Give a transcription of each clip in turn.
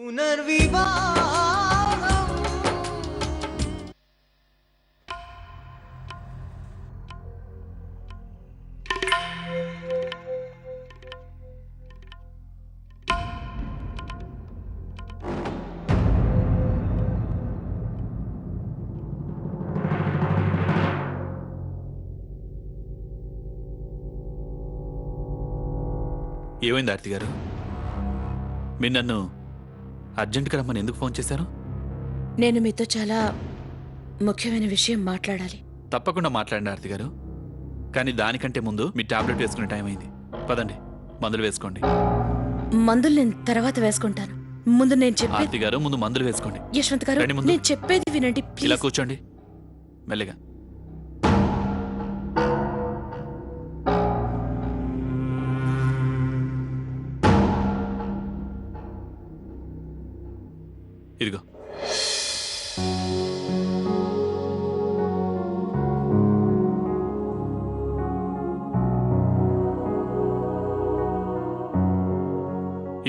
ఏమైంది ఆర్తి గారు? మీరు నన్ను అర్జెంట్గా రమ్మని ఎందుకు ఫోన్ చేశారు? నేను మీతో చాలా ముఖ్యమైన విషయం మాట్లాడాలి. తప్పకుండా మాట్లాడండి ఆర్తి గారు, కానీ దానికంటే ముందు మీ టాబ్లెట్ వేసుకునే టైం అయింది. పదండి, మందులు వేసుకోండి. మందులు నేను తర్వాత వేసుకుంటాను. ముందు నేను చెప్పేది. ఆర్తి గారు, ముందు మందులు వేసుకోండి. యశ్వంత్ గారు, నేను చెప్పేది వినండి ఇలా ప్లీజ్. కూర్చోండి మెల్లిగా. ఇదిగో,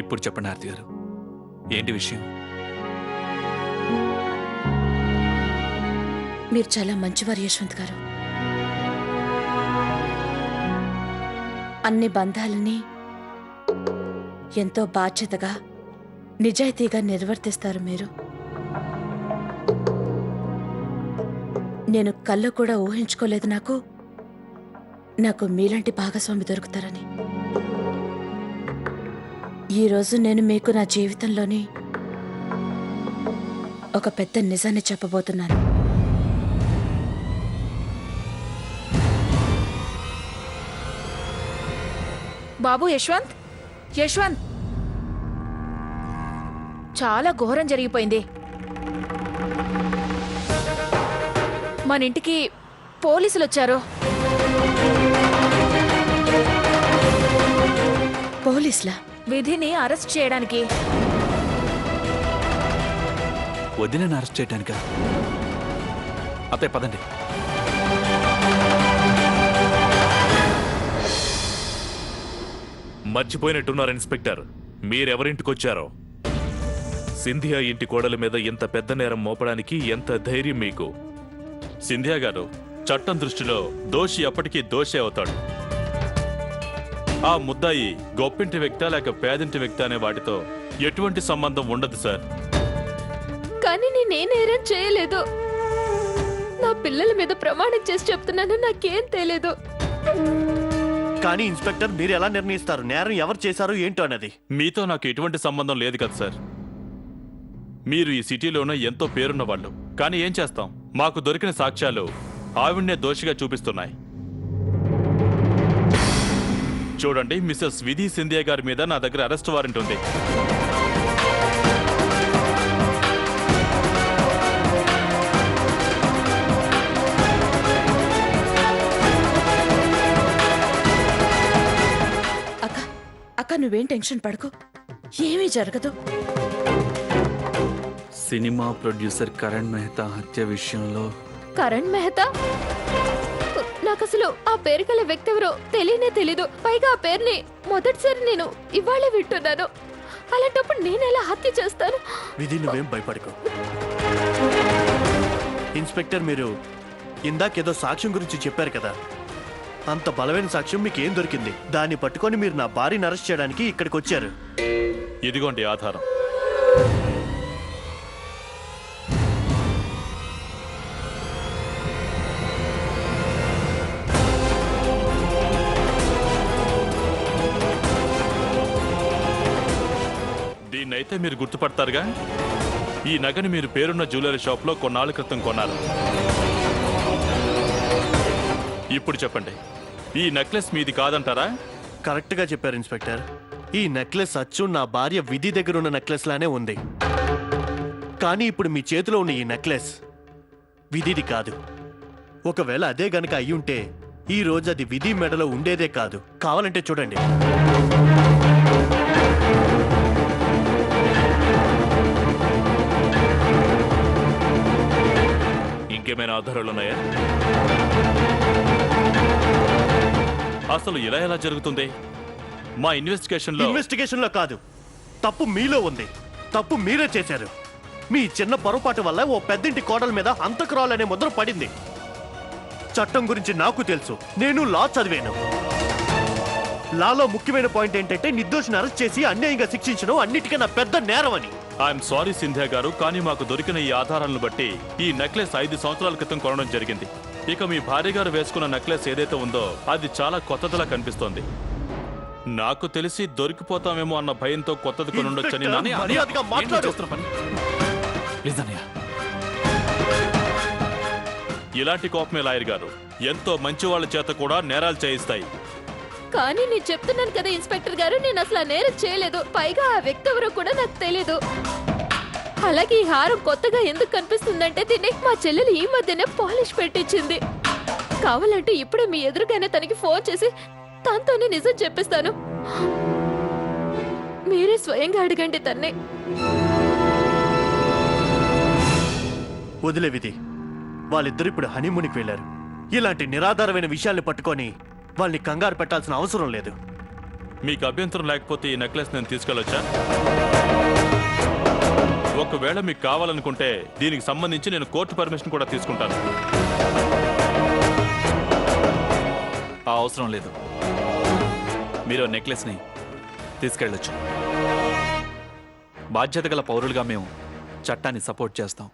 ఇప్పుడు చెప్పండి ఆర్తి గారు, ఏంటి విషయం? మీరు చాలా మంచివారు యశ్వంత్ గారు. అన్ని బంధాలని ఎంతో బాధ్యతగా నిజాయితీగా నిర్వర్తిస్తారు మీరు. నేను కల్లో కూడా ఊహించుకోలేదు నాకు మీలాంటి భాగస్వామి దొరుకుతారని. ఈరోజు నేను మీకు నా జీవితంలోని ఒక పెద్ద నిజాన్ని చెప్పబోతున్నాను. బాబు యశ్వంత్, యశ్వంత్, చాలా ఘోరం జరిగిపోయింది. మన ఇంటికి పోలీసులు వచ్చారు. పోలీసులా? విధిని అరెస్ట్ చేయడానికి. వదినని అరెస్ట్ చేయటానికా? అతే పదండి. మర్చిపోయినట్టున్నారు ఇన్స్పెక్టర్, మీరెవరింటికొచ్చారో. సింధియా ఇంటి కోడల మీద ఇంత పెద్ద నేరం మోపడానికి ఎంత ధైర్యం మీకు? సింధియా గారు, చట్టం దృష్టిలో దోషి అప్పటికీ దోషే అవుతాడు. ఆ ముద్దాయి గొప్పింటి వ్యక్తి లేక పేదింటి వ్యక్తి అనే వాటితో ఎటువంటి సంబంధం ఉండదు సార్. కానీ నేనేం చేయలేదు. నా పిల్లల మీద ప్రమాణం చేసి చెప్తున్నాను, నాకేం తెలియదు. కానీ ఇన్స్పెక్టర్, మీరు ఎలా నిర్ణయిస్తారు నేరం ఎవరు చేశారు ఏంటో అన్నది? మీతో నాకు ఎటువంటి సంబంధం లేదు కదా సార్. మీరు ఈ సిటీలోనే ఎంతో పేరున్న వాళ్ళు. కానీ ఏం చేస్తాం, మాకు దొరికిన సాక్ష్యాలు ఆవిడ్నే దోషిగా చూపిస్తున్నాయి. చూడండి, మిస్సెస్ విధి సింధియా గారి మీద నా దగ్గర అరెస్ట్ వారెంట్ ఉంది. అక్క నువ్వేం టెన్షన్ పడకు, ఏమీ జరగదు. సినిమా ప్రొడ్యూసర్ కరణ్ మెహతా హత్య విషయంలో. కరణ్ మెహతా? నాకు అసలు ఆ పేరు గల వ్యక్తి ఎవరో తెలియనే తెలీదు. పైగా ఆ పేరుని మొదటిసారి నేను ఇవాళే వింటున్నాను. అలాంటప్పుడు నేను ఎలా హత్య చేస్తాను? విధి, నువ్వేం భయపడకు. ఇన్స్పెక్టర్, మీరు ఇందాకేదో సాక్ష్యం గురించి చెప్పారు కదా, అంత బలమైన సాక్ష్యం మీకు ఏం దొరికింది? దాన్ని పట్టుకొని మీరు నా భార్యని అరెస్ట్ చేయడానికి ఇక్కడికి వచ్చారు. ఇదిగోండి ఆధారం. దీన్నైతే మీరు గుర్తుపడతారుగా. ఈ నగని మీరు పేరున్న జ్యువెలరీ షాప్లో కొన్నాళ్ళ క్రితం కొన్నారు. ఇప్పుడు చెప్పండి, ఈ నెక్లెస్ మీది కాదంటారా? కరెక్ట్గా చెప్పారు ఇన్స్పెక్టర్. ఈ నెక్లెస్ అచ్చు నా భార్య విధి దగ్గర ఉన్న నెక్లెస్ లానే ఉంది. కానీ ఇప్పుడు మీ చేతిలో ఉన్న ఈ నెక్లెస్ విధిది కాదు. ఒకవేళ అదే గనక అయి ఉంటే ఈ రోజు అది విధి మెడలో ఉండేదే కాదు. కావాలంటే చూడండి. ఇంకేమైనా ఆధారాలున్నాయా? అసలు ఇలా ఎలా జరుగుతుంది? మా ఇన్వెస్టిగేషన్లో కాదు, తప్పు మీలో ఉంది. తప్పు మీరే చేశారు. మీ చిన్న పొరపాటు వల్ల ఓ పెద్దింటి కోడల మీద హంతకురాలనే ముద్ర పడింది. చట్టం గురించి నాకు తెలుసు, నేను లా చదివాను. లాలో ముఖ్యమైన పాయింట్ ఏంటంటే నిర్దోషిని అరెస్ట్ చేసి అన్యాయంగా శిక్షించడం అన్నిటికన్నా పెద్ద నేరం అని. ఐఎమ్ సారీ సింధ్యా గారు, కానీ మాకు దొరికిన ఈ ఆధారాలను బట్టి ఈ నెక్లెస్ 5 సంవత్సరాల క్రితం కొనడం జరిగింది. ఇక మీ భార్య గారు వేసుకున్న నెక్లెస్ ఏదైతే ఉందో అది చాలా కొత్తదిలా కనిపిస్తోంది. నాకు తెలిసి దొరికిపోతామేమో అన్న భయంతో కొత్తది కొని ఉండొచ్చని నా- అన్నయ్య, మర్యాదగా ఏంటి మాట్లాడు. చేస్తున్న పని? ప్లీజ్ అన్నయ్య. ఇలాంటి కోపమే లాయర్ గారు ఎంతో మంచి వాళ్ళ చేత కూడా నేరాలు చేయిస్తాయి. కానీ నేను చెప్తున్నాను కదా ఇన్స్పెక్టర్ గారు, నేను అసలు ఆ నేరం చేయలేదు. పైగా ఆ వ్యక్తి ఎవరో కూడా నాకు తెలియదు. అలాగే ఈ హారం కొత్తగా ఎందుకు కనిపిస్తుందంటే దీన్ని మా చెల్లెలు ఈ మధ్యనే పాలిష్ పెట్టించింది. కావాలంటే ఇప్పుడే మీ ఎదురుగానే తనకి ఫోన్ చేసి తనతోనే నిజం చెప్పిస్తాను. మీరే స్వయంగా అడగండి తన్నే. వదిలే విధి. వాళ్ళిద్దరు ఇప్పుడు హనీమూన్కి వెళ్ళారు. ఇలాంటి నిరాధారమైన విషయాల్ని పట్టుకొని వాళ్ళని కంగారు పెట్టాల్సిన అవసరం లేదు. మీకు అభ్యంతరం లేకపోతే ఈ నెక్లెస్ నేను తీసుకెళ్ళొచ్చా? ఒకవేళ మీకు కావాలనుకుంటే దీనికి సంబంధించి నేను కోర్టు పర్మిషన్ కూడా తీసుకుంటాను. ఆ అవసరం లేదు. మీరు నెక్లెస్ని తీసుకెళ్ళొచ్చు. బాధ్యత గల పౌరులుగా మేము చట్టాన్ని సపోర్ట్ చేస్తాం.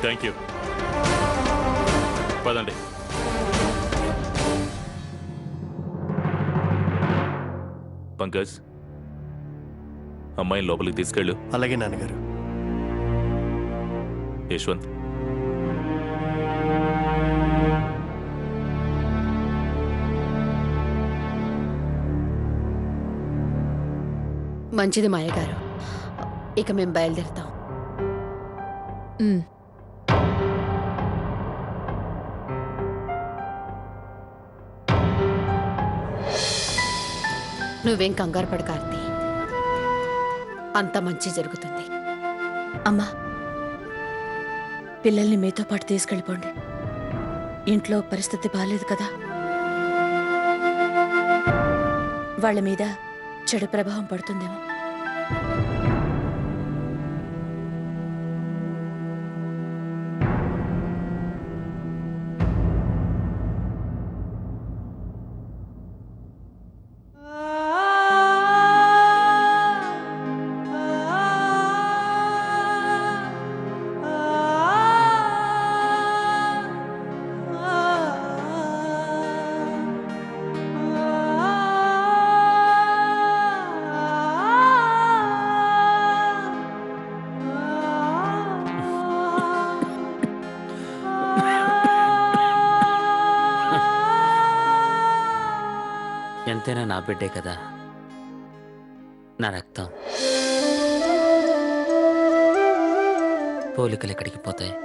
Thank you. పదండి. పంకజ్, అమ్మాయిని లోపలికి తీసుకెళ్ళు. అలాగే నాన్నగారు. యశ్వంత్, మంచిది మాయగారు, ఇక మేము బయలుదేరుతాం. నువ్వేం కంగారు పడు కార్తీ, అంత మంచి జరుగుతుంది. అమ్మా, పిల్లల్ని మీతో పాటు తీసుకెళ్ళిపోండి. ఇంట్లో పరిస్థితి బాలేదు కదా. వాళ్ళ మీద చెడు ప్రభావం పడుతుందేమో. ఎంతైనా నా బిడ్డే కదా, నా రక్తం. పోలికలు ఎక్కడికి పోతాయి?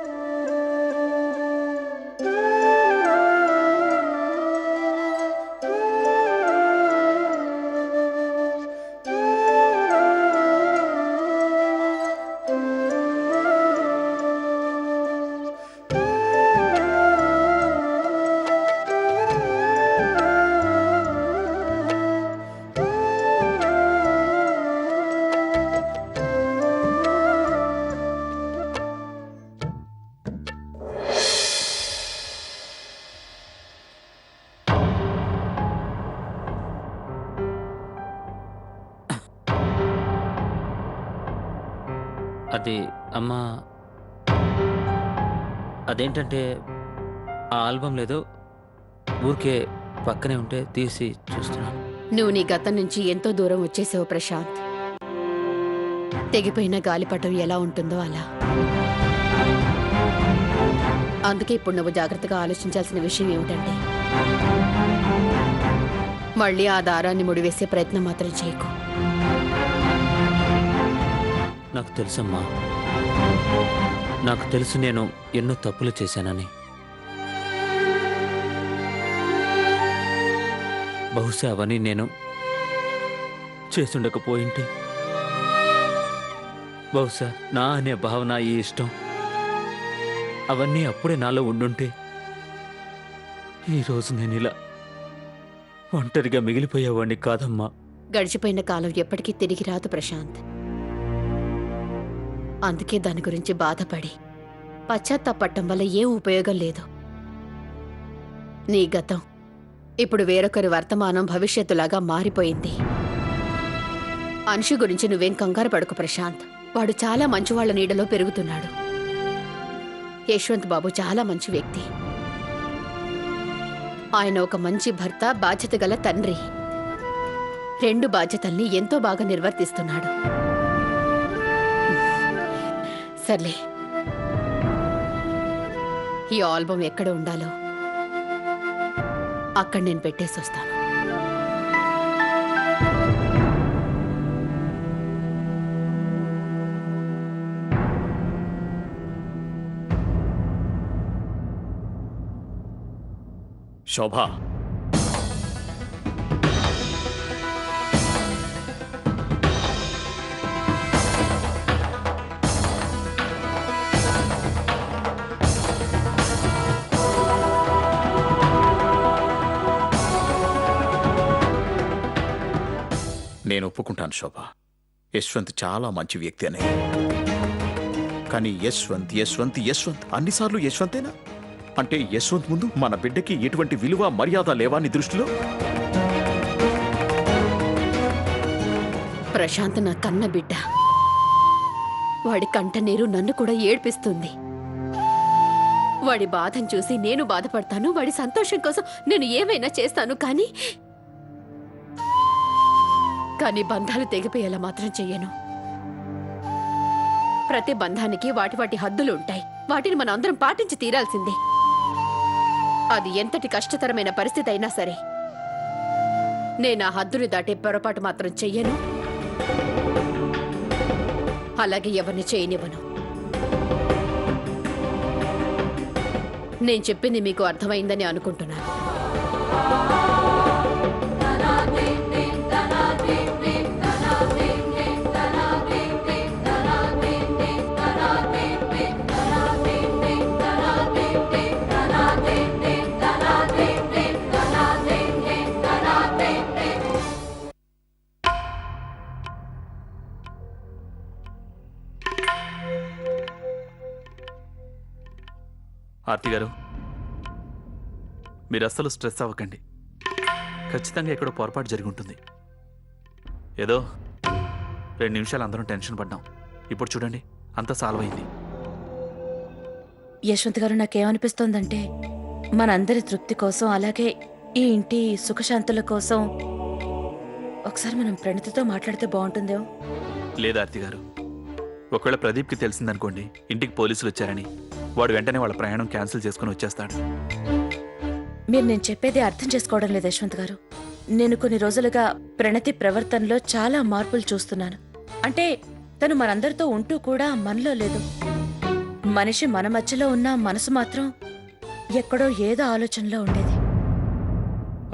అది అమ్మా, అదేంటంటే ఆ ఆల్బమ్ లేదు, ఊరికే పక్కనే ఉంటే తీసి చూస్తున్నాను. నువ్వు నీ గతం నుంచి ఎంతో దూరం వచ్చేసావు ప్రశాంత్. తెగిపోయిన గాలిపటం ఎలా ఉంటుందో అలా. అందుకే ఇప్పుడు నువ్వు జాగ్రత్తగా ఆలోచించాల్సిన విషయం ఏమిటంటే, మళ్ళీ ఆ దారాన్ని ముడివేసే ప్రయత్నం మాత్రం చేయకు. నాకు తెలుసమ్మా, నాకు తెలుసు నేను ఎన్నో తప్పులు చేశానని. బహుశా అవన్నీ నేను చేసుండకపోయింటే బహుశా నా అనే భావన ఈ ఇష్టం అవన్నీ అప్పుడే నాలో ఉండుంటే ఈరోజు నేను ఇలా ఒంటరిగా మిగిలిపోయేవాడిని కాదమ్మా. గడిచిపోయిన కాలం ఎప్పటికీ తిరిగి రాదు ప్రశాంత్. అందుకే దాని గురించి బాధపడి పశ్చాత్తాపట్టం వల్ల ఏం ఉపయోగం లేదు. నీ గతం ఇప్పుడు వేరొకరి వర్తమానం భవిష్యత్తులాగా మారిపోయింది. అనుషు గురించి నువ్వేం కంగారు పడుకు ప్రశాంత్. వాడు చాలా మంచివాళ్ల నీడలో పెరుగుతున్నాడు. యశ్వంత్ బాబు చాలా మంచి వ్యక్తి. ఆయన ఒక మంచి భర్త, బాధ్యత గల తండ్రి. 2 బాధ్యతల్ని ఎంతో బాగా నిర్వర్తిస్తున్నాడు. సర్లే, ఈ ఆల్బమ్ ఎక్కడ ఉండాలో అక్కడ నేను పెట్టేసి వస్తాను. శోభ, నేను ఒప్పుకుంటాను శోభ, యశ్వంత్ చాలా మంచి వ్యక్తి అని. కానీ యశ్వంత్ యశ్వంత్ యశ్వంత్ అన్నిసార్లు యశ్వంతేనా? అంటే యశ్వంత్ ముందు మన బిడ్డకి ఎటువంటి విలువ మర్యాద లేవా నీ దృష్టిలో? ప్రశాంత్ నా కన్న బిడ్డ. వాడి కంట నీరు నన్ను కూడా ఏడ్పిస్తుంది. వాడి బాధను చూసి నేను బాధపడతాను. వాడి సంతోషం కోసం నేను ఏమైనా చేస్తాను. కానీ బంధాలు తెగిపోయేలా మాత్రం చెయ్యను. ప్రతి బంధానికి వాటి వాటి హద్దులు ఉంటాయి. వాటిని మనం అందరం పాటించి తీరాల్సిందే. అది ఎంతటి కష్టతరమైన పరిస్థితి అయినా సరే నేను ఆ హద్దుని దాటే పొరపాటు మాత్రం చెయ్యను. అలాగే ఎవరిని చేయనివ్వను. నేను చెప్పింది మీకు అర్థమైందని అనుకుంటున్నాను. ఆర్తి గారు, మీరు అస్సలు స్ట్రెస్ అవ్వకండి. ఖచ్చితంగా ఎక్కడో పొరపాటు జరిగి ఉంటుంది. ఏదో 2 నిమిషాలు అందరం టెన్షన్ పడ్డాం. ఇప్పుడు చూడండి, అంతా సాల్వ్ అయింది. యశ్వంత్ గారు, నాకేమనిపిస్తోందంటే మనందరి తృప్తి కోసం, అలాగే ఈ ఇంటి సుఖశాంతుల కోసం ఒకసారి మనం ప్రణతితో మాట్లాడితే బాగుంటుందేమో. లేదా ఆర్తి గారు, ఒకవేళ ప్రదీప్కి తెలిసిందనుకోండి ఇంటికి పోలీసులు వచ్చారని, వాడు వెంటనే వాళ్ళ ప్రయాణం క్యాన్సిల్ చేసుకుని వచ్చేస్తాడు. మీరు నేను చెప్పేది అర్థం చేసుకోవడం లేదు యశ్వంత్ గారు. నేను కొన్ని రోజులుగా ప్రణతి ప్రవర్తనలో చాలా మార్పులు చూస్తున్నాను. అంటే తను మనందరితో ఉంటూ కూడా మనలో లేదు. మనిషి మన మధ్యలో ఉన్న మనసు మాత్రం ఎక్కడో ఏదో ఆలోచనలో ఉండేది.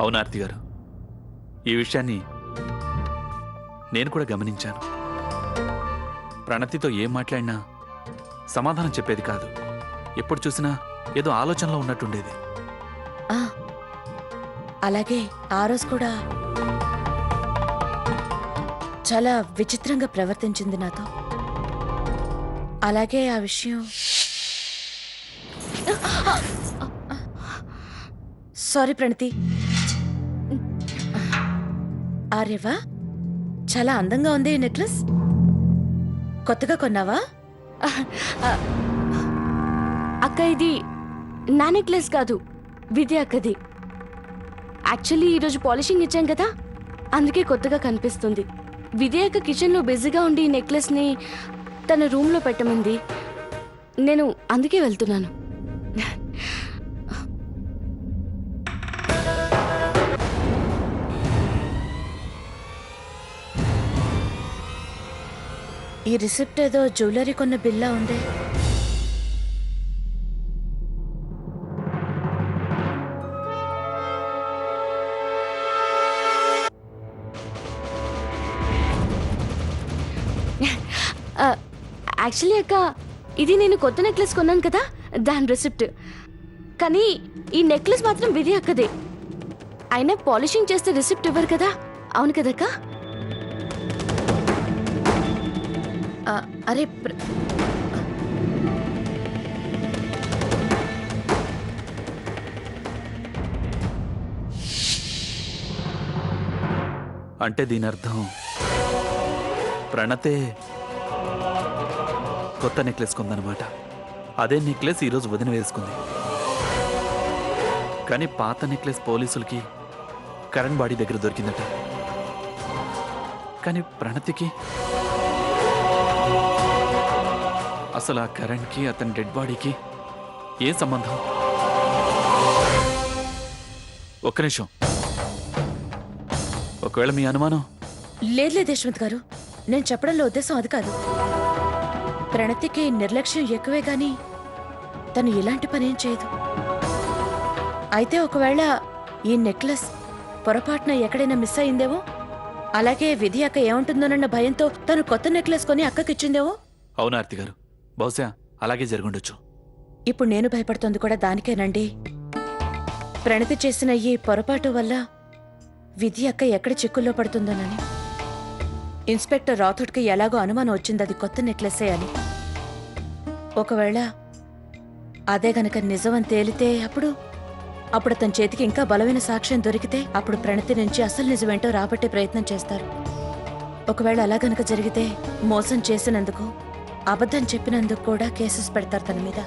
అవును ఆర్తి గారు, ఈ విషయాన్ని నేను కూడా గమనించాను. ప్రణతితో ఏం మాట్లాడినా సమాధానం చెప్పేది కాదు. ఎప్పుడు చూసినా ఏదో ఆలోచనలో ఉన్నట్టుండేది. అలాగే ఆ రోజు కూడా చాలా విచిత్రంగా ప్రవర్తించింది నాతో. అలాగే ఆ విషయం సారీ ప్రణతి. ఆర్యవా, చాలా అందంగా ఉంది ఈ నెక్లెస్. కొత్తగా కొన్నావా? అక్క, ఇది నా నెక్లెస్ కాదు, విద్య అక్కది. యాక్చువల్లీ ఈరోజు పాలిషింగ్ ఇచ్చాం కదా, అందుకే కొత్తగా కనిపిస్తుంది. విద్య అక్క కిచెన్లో బిజీగా ఉండి ఈ నెక్లెస్ని తన రూమ్లో పెట్టమంది. నేను అందుకే వెళ్తున్నాను. ఈ రిసిప్ట్ ఏదో జ్యువెలరీ కొన్న బిల్లా ఉందే. యాక్చువల్లీ అక్క, ఇది నేను కొత్త నెక్లెస్ కొన్నాను కదా, దాని రిసిప్ట్. కానీ ఈ నెక్లెస్ మాత్రం విధి అక్కదే. అయినా పాలిషింగ్ చేస్తే రిసిప్ట్ ఇవ్వరు కదా, అవును కదక్క? అరే అంటే దీని అర్థం ప్రణతే కొత్త నెక్లెస్ కొందనమాట. అదే నెక్లెస్ ఈరోజు వదిన వేసుకుంది. కానీ పాత నెక్లెస్ పోలీసులకి కరణ్ బాడీ దగ్గర దొరికిందట. కానీ ప్రణతికి అసలు ఆ కరణ్కి అతని డెడ్ బాడీకి ఏ సంబంధం? ఒక్క నిమిషం. ఒకవేళ మీ అనుమానం లేదు యశ్వంత్ గారు, నేను చెప్పడంలో ఉద్దేశం అది కాదు. ప్రణతికి నిర్లక్ష్యం ఎక్కువే గాని తను ఇలాంటి పనేం చేయదు. అయితే ఒకవేళ ఈ నెక్లెస్ పొరపాటున ఎక్కడైనా మిస్ అయిందేమో, అలాగే విధి అక్క ఏముంటుందోనన్న భయంతో తను కొత్త నెక్లెస్ కొని అక్కకిచ్చిందేమో. అవునా ఆర్తి గారు? బహుశా అలాగే జరుగుండొచ్చు. ఇప్పుడు నేను భయపడుతోంది కూడా దానికేనండి. ప్రణతి చేసిన ఈ పొరపాటు వల్ల విధి అక్క ఎక్కడ చిక్కుల్లో పడుతుందోనని. ఇన్స్పెక్టర్ రాథోడ్కి ఎలాగో అనుమానం వచ్చింది అది కొత్త నెక్లెసే అని. ఒకవేళ అదే గనక నిజమని తేలితే అప్పుడు అతని చేతికి ఇంకా బలమైన సాక్ష్యం దొరికితే అప్పుడు ప్రణతి నుంచి అసలు నిజమేంటో రాబట్టే ప్రయత్నం చేస్తారు. ఒకవేళ అలా గనక జరిగితే మోసం చేసినందుకు, అబద్ధం చెప్పినందుకు కూడా కేసెస్ పెడతారు తన మీద.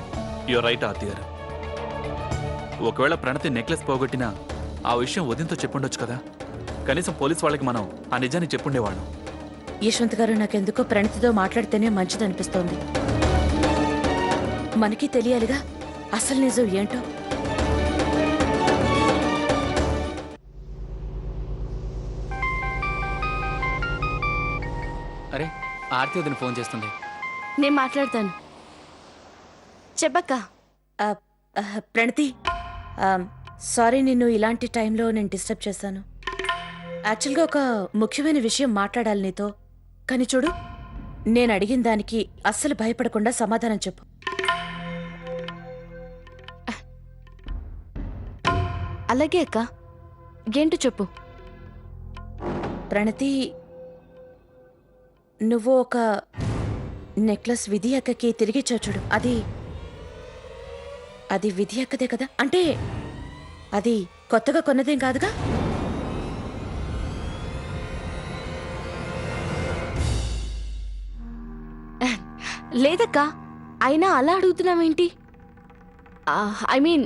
యూర్ రైట్ ఆర్తి గారు. ఒకవేళ ప్రణతి నెక్లెస్ పోగొట్టినా ఆ విషయం ఉదయంతో చెప్పుండొచ్చు కదా. కనీసం పోలీస్ వాళ్ళకి మనం ఆ నిజాన్ని చెప్పుండేవాళ్ళం. యశ్వంత్ గారు, నాకెందుకో ప్రణతితో మాట్లాడితేనే మంచిదనిపిస్తోంది. మనకి తెలియాలిగా అసలు నిజం ఏంటో. అరే, ఆర్తి వదిన ఫోన్ చేస్తుంది. నేను మాట్లాడతాను. చెప్పక్క. ప్రణతి, సారీ నిన్ను ఇలాంటి టైంలో నేను డిస్టర్బ్ చేశాను. యాక్చువల్గా ఒక ముఖ్యమైన విషయం మాట్లాడాలి నీతో. కానీ చూడు, నేను అడిగిన దానికి అస్సలు భయపడకుండా సమాధానం చెప్పు. అలాగే అక్క, ఏంటో చెప్పు. ప్రణతి, నువ్వు ఒక నెక్లెస్ విధి అక్కకి తిరిగిచ్చావు చూడు, అది విధి అక్కదే కదా? అంటే అది కొత్తగా కొన్నదేం కాదుగా? లేదక్క, అయినా అలా అడుగుతున్నావేంటి? ఐ మీన్,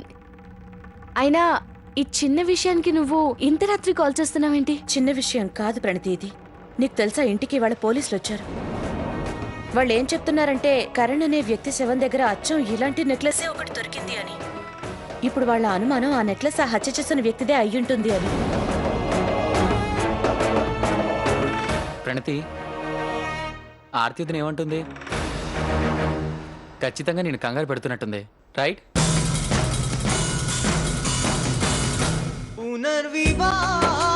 అయినా ఈ చిన్న విషయానికి నువ్వు ఇంత రాత్రి కాల్ చేస్తున్నావేంటి? చిన్న విషయం కాదు ప్రణతి ఇది. నీకు తెలుసా, ఇంటికి వాళ్ళ పోలీసులు వచ్చారు. వాళ్ళు ఏం చెప్తున్నారంటే కరణ్ అనే వ్యక్తి శవం దగ్గర అచ్చం ఇలాంటి నెక్లెసే ఒకటి దొరికింది అని. ఇప్పుడు వాళ్ళ అనుమానం ఆ నెక్లెస్ ఆ హత్య చేసిన వ్యక్తిదే అయ్యుంటుంది అని. ప్రణతి, ఆర్తి వదిన ఏమంటుంది? ఖచ్చితంగా నేను కంగారు పెడుతున్నట్టుంది, రైట్? పునర్వివాహ